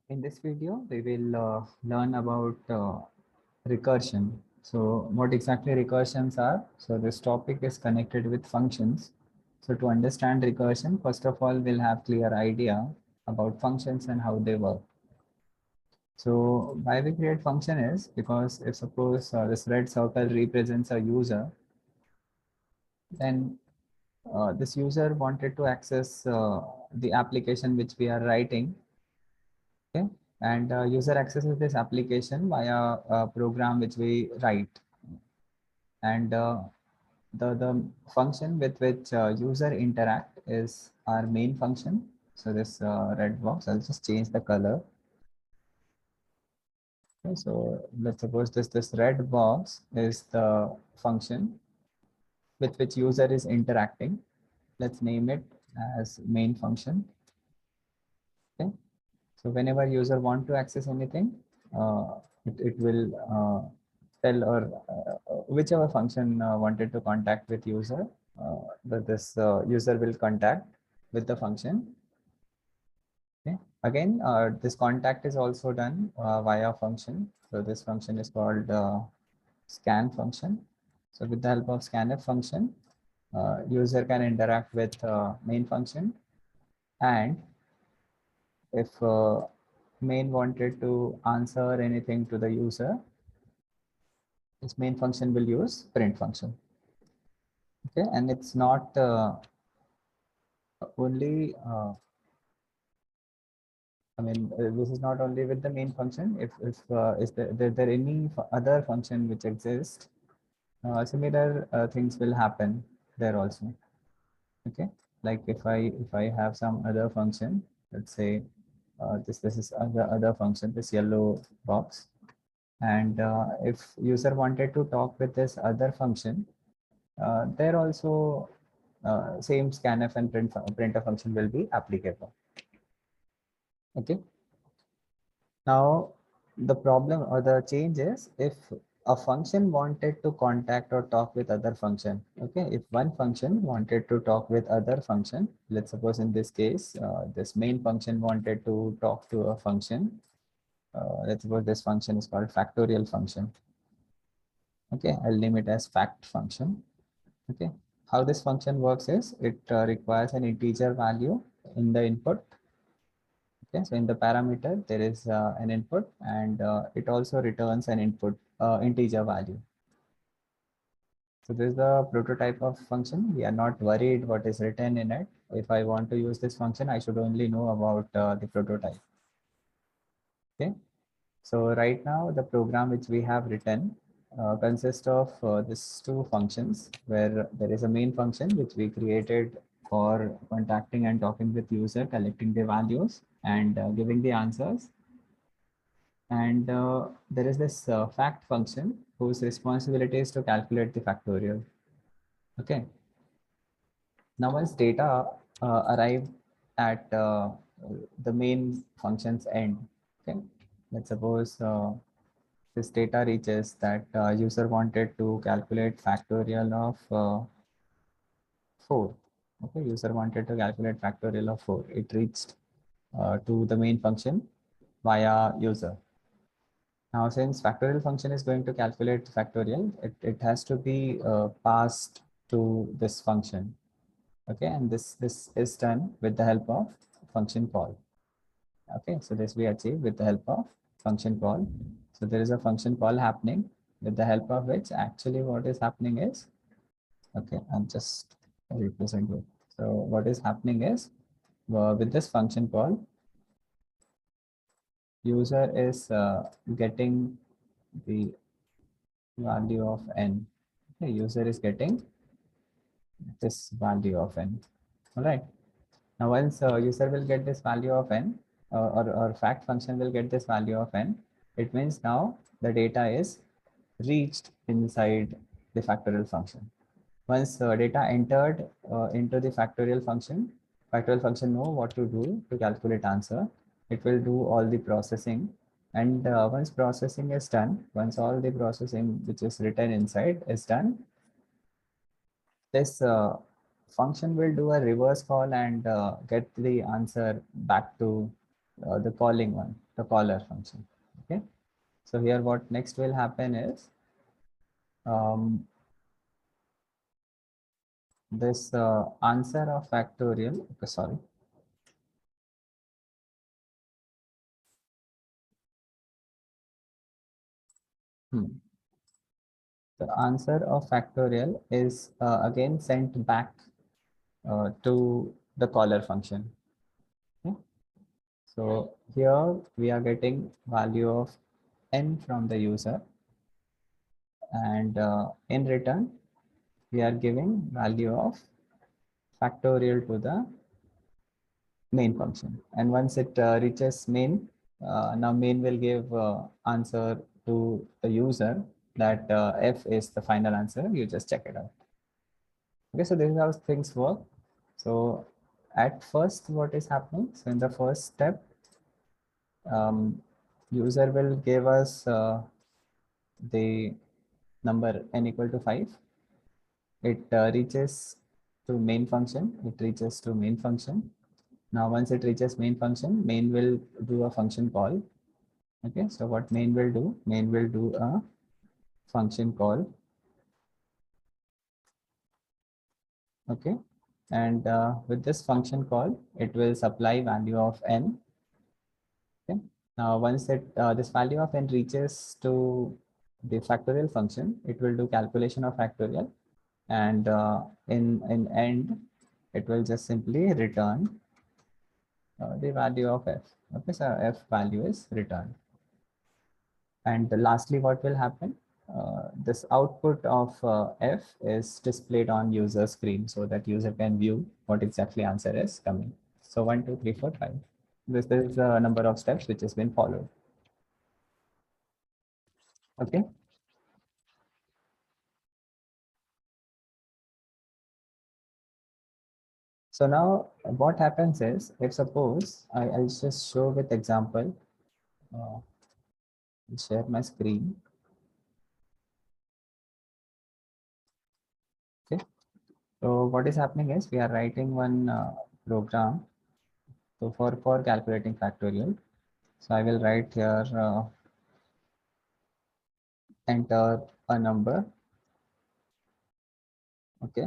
In this video, we will learn about recursion. So what exactly recursions are? So this topic is connected with functions. So to understand recursion, first of all, we'll have clear idea about functions and how they work. So why we create function is because if suppose this red circle represents a user, then this user wanted to access the application which we are writing. Okay, and user accesses this application via a program which we write, and the function with which user interact is our main function. So this red box, I'll just change the color. Okay, so let's suppose this red box is the function with which user is interacting. Let's name it as main function. Okay, so whenever user want to access anything, it will tell or whichever function wanted to contact with user, that this user will contact with the function. Okay. Again, this contact is also done via function. So this function is called scan function. So with the help of scanf function, user can interact with main function, and if main wanted to answer anything to the user, this main function will use print function. Okay, and it's not only this is not only with the main function. If is there any other function which exists, similar things will happen there also. Okay, like if I have some other function, let's say this is other function, this yellow box, and if user wanted to talk with this other function, there also same scanf and printer function will be applicable. Okay. Now, the problem or the change is if a function wanted to contact or talk with other function. Okay, if one function wanted to talk with other function, let's suppose in this case, this main function wanted to talk to a function. Let's suppose this function is called factorial function. Okay, I'll name it as fact function. Okay, how this function works is it requires an integer value in the input. Okay, so in the parameter, there is an input, and it also returns an input integer value. So this is the prototype of function. We are not worried what is written in it. If I want to use this function, I should only know about the prototype. Okay, so right now the program which we have written consists of these two functions, where there is a main function which we created for contacting and talking with user, collecting the values and giving the answers. And there is this fact function whose responsibility is to calculate the factorial. Okay. Now, once data arrive at the main function's end, okay, let's suppose this data reaches that user wanted to calculate factorial of 4. Okay, user wanted to calculate factorial of 4. It reached to the main function via user. Now, since factorial function is going to calculate factorial, it has to be passed to this function. Okay, and this is done with the help of function call. Okay, so this we achieve with the help of function call. So there is a function call happening with the help of which actually what is happening is, okay, I'm just representing it. So what is happening is with this function call, user is getting the value of n. Okay, user is getting this value of n. All right. Now, once user will get this value of n, or fact function will get this value of n, it means now the data is reached inside the factorial function. Once data entered into the factorial function know what to do to calculate answer. It will do all the processing, and once processing is done, once all the processing which is written inside is done, this function will do a reverse call and get the answer back to the calling one, the caller function. Okay. So here what next will happen is um, this answer of factorial. Okay, sorry. The answer of factorial is again sent back to the caller function. Okay? So here we are getting value of n from the user, and in return we are giving value of factorial to the main function. And once it reaches main, now main will give answer to the user that f is the final answer. You just check it out. Okay, so this is how things work. So at first, what is happening? So in the first step, user will give us the number n equal to 5. It reaches to main function. It reaches to main function. Now, once it reaches main function, main will do a function call. Okay, so what main will do? Main will do a function call. Okay, and with this function call, it will supply value of n. Okay. Now, once this value of n reaches to the factorial function, it will do calculation of factorial, and in end, it will just simply return the value of f. Okay, so f value is returned. And lastly, what will happen? This output of f is displayed on user screen so that user can view what exactly answer is coming. So 1, 2, 3, 4, 5. This is the number of steps which has been followed. Okay. So now what happens is, if suppose I'll just show with example, uh, share my screen. Okay. So what is happening is we are writing one program. So for calculating factorial. So I will write here, enter a number. Okay.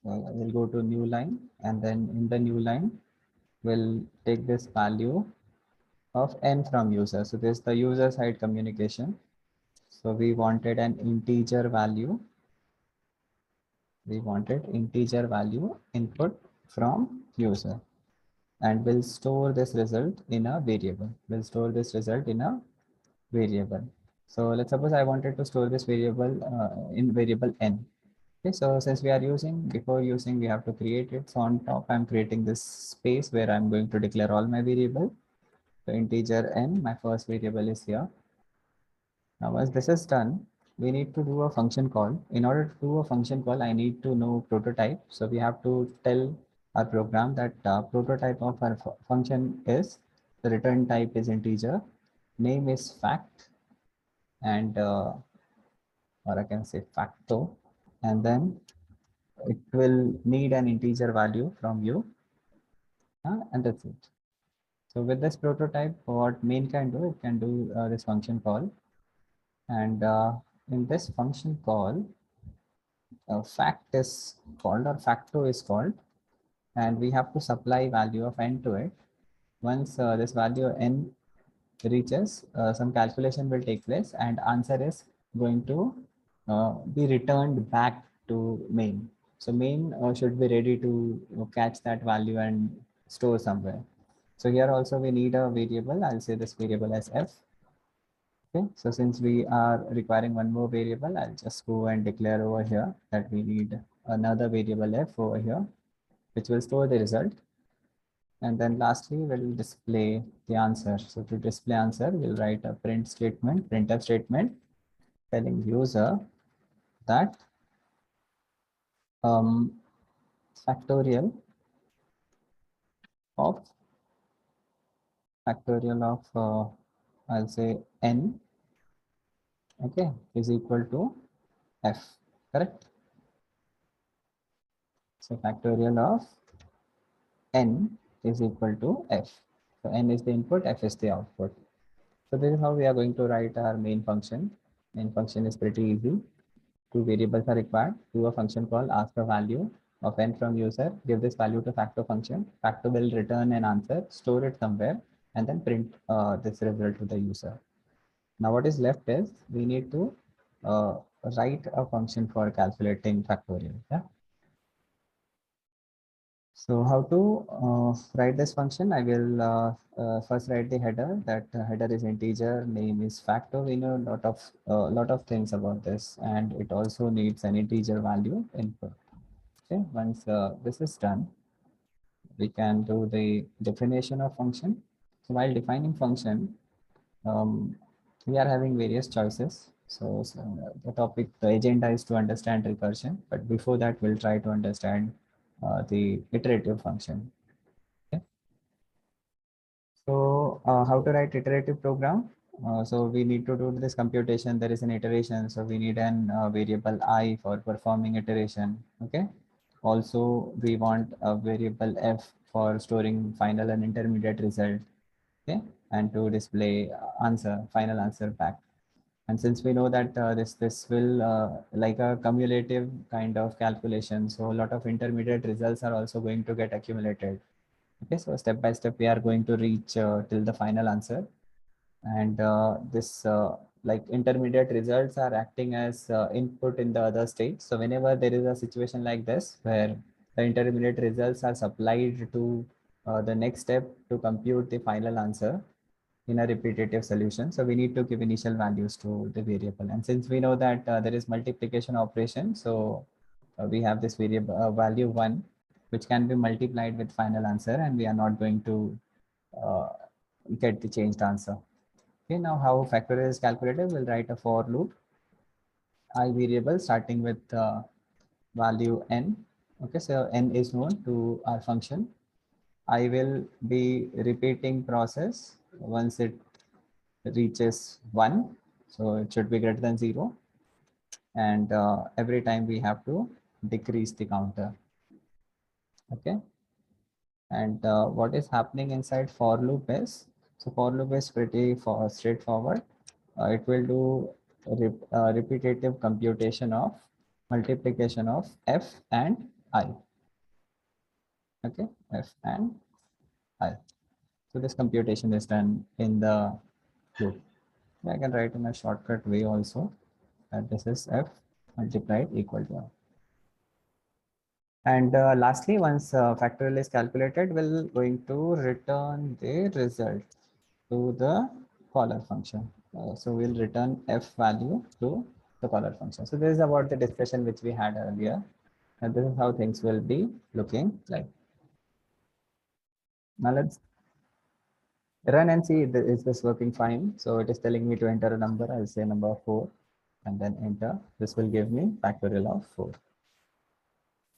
So I will go to new line, and then in the new line, we'll take this value of n from user. So this is the user side communication. So we wanted an integer value. We wanted integer value input from user, and we'll store this result in a variable. We'll store this result in a variable. So let's suppose I wanted to store this variable in variable n. Okay, so since we are using, before using, we have to create it. So on top, I'm creating this space where I'm going to declare all my variable. So integer n, my first variable is here. Now, once this is done, we need to do a function call. In order to do a function call, I need to know prototype. So we have to tell our program that prototype of our function is, the return type is integer, name is fact, and or I can say facto, and then it will need an integer value from you, and that's it. So with this prototype, what main can do, it can do this function call, and in this function call, fact is called, or facto is called, and we have to supply value of n to it. Once this value n reaches, some calculation will take place, and answer is going to be returned back to main. So main should be ready to catch that value and store somewhere. So here also we need a variable. I'll say this variable as f. Okay, so since we are requiring one more variable, I'll just go and declare over here that we need another variable f over here, which will store the result. And then lastly, we'll display the answer. So to display answer, we'll write a print statement, printf statement, telling user that um, factorial of I'll say n, okay, is equal to f, correct? So factorial of n is equal to f. So n is the input, f is the output. So this is how we are going to write our main function. Main function is pretty easy. Two variables are required. Do a function called ask a value of n from user. Give this value to factor function. Factor will return an answer, store it somewhere, and then print this result to the user. Now what is left is we need to uh, write a function for calculating factorial. Yeah. So how to write this function? I will first write the header. That header is integer, name is factor. We know lot of things about this, and it also needs an integer value input. Okay, once this is done, we can do the definition of function. So while defining function, um, we are having various choices. So the agenda is to understand recursion, but before that, we'll try to understand the iterative function. Okay. So how to write iterative program? So we need to do this computation. There is an iteration. So we need an variable I for performing iteration. Okay. Also, we want a variable f for storing final and intermediate result. Okay. And to display final answer back. And since we know that this will like a cumulative kind of calculation, so a lot of intermediate results are also going to get accumulated. Okay, so step by step we are going to reach till the final answer, and this like intermediate results are acting as input in the other state. So whenever there is a situation like this where the intermediate results are supplied to the next step to compute the final answer, in a repetitive solution. So we need to give initial values to the variable. And since we know that there is multiplication operation, so we have this variable value 1, which can be multiplied with final answer, and we are not going to uh, get the changed answer. Okay, now how factorial is calculated, we'll write a for loop, I variable starting with value n. Okay, so n is known to our function. I will be repeating process once it reaches 1, so it should be greater than 0, and every time we have to decrease the counter. Okay, and what is happening inside for loop is, so for loop is pretty straightforward. It will do repetitive computation of multiplication of f and I. Okay, f and I. So this computation is done in the loop. I can write in a shortcut way also, that this is f multiplied equal to r. And lastly, once factorial is calculated, we're going to return the result to the caller function. So we'll return f value to the caller function. So this is about the discussion which we had earlier. And this is how things will be looking like. Now let's run and see, is this working fine? So it is telling me to enter a number. I'll say number 4 and then enter. This will give me factorial of 4.